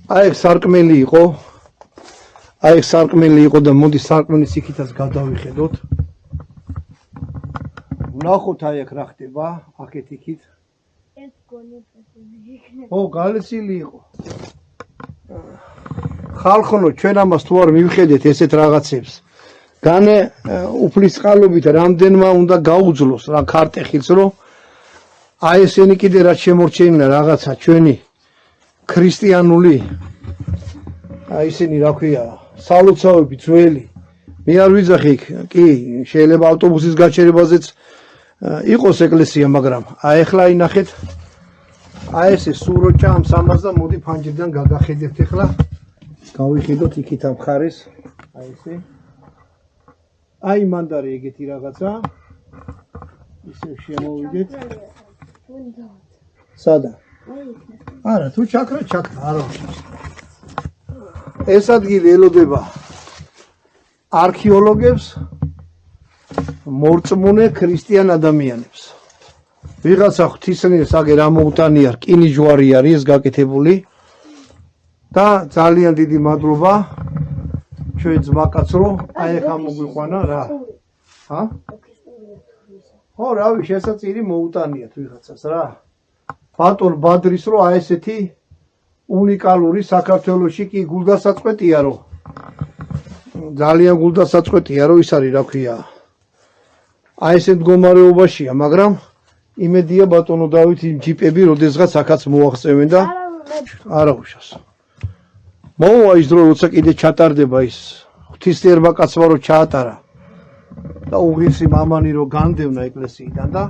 აი სარკმელი იყო. აი სარკმელი იყო და მოდი სარკმლის იქითაც გადავიხედოთ. ვნახოთ აი აქ რა ხდება, აქეთ იქით. ეს გონიფასი იქნება. ო, გალესილი იყო. ხალხო, ჩვენ ამას თუ არ მივხედეთ ესეთ რაღაცებს. განე უფლისწყალობით რამდენმა უნდა გაუძლოს რა ქარტეხილს, რომ აი ესენი კიდე რაც შემორჩენილა რაღაცა ჩვენი ქრისტიანული აი ისინი რა ქვია სალოცავები ძველი მე არ ვიძახი კი შეიძლება ავტობუსის გაჩერებაზეც იყოს ეკლესია მაგრამ აი ახლა ინახეთ აი ესე სუროჭა ამ სამას და მოდი ფანჯრიდან გაგახედებთ ახლა გავიხედოთ იქით ამ ხარეს აი ესე აი მანდარი ეგეთი რაღაცა ისე შემოვიდეთ სადა არა თუ ჩაქრა არა ეს ადგილი ელოდება არქეოლოგებს მორწმუნე ქრისტიან ადამიანებს ვიღაცა ღვთისმსახურს აგერ ამოუტანია რკინის ჯვარი არის ეს გაკეთებული და ძალიან დიდი მადლობა ჩვენ ძმაკაცრო აი ახ ამოგვიყვანა რა ჰა ხო რავი შესაწირი მოუტანიათ ვიღაცას რა ბატონ ბადრის რო აი ესეთი უნიკალური საქართველოში კი გულდასაწყვეტია რომ ძალიან გულდასაწყვეტია რომ ის არის რა ქვია აი ესე მდგომარეობაშია მაგრამ იმედია ბატონო დავით იმ ჯიპები როდესღაც აქაც მოაღწევენ და არა უშავს მოვა ის დრო როცა კიდე ჩატარდება ის ღვთისმსახურმა კაცმა რო ჩაატარა და უღირსი მამანი რო განდევნა ეკლესიიდან და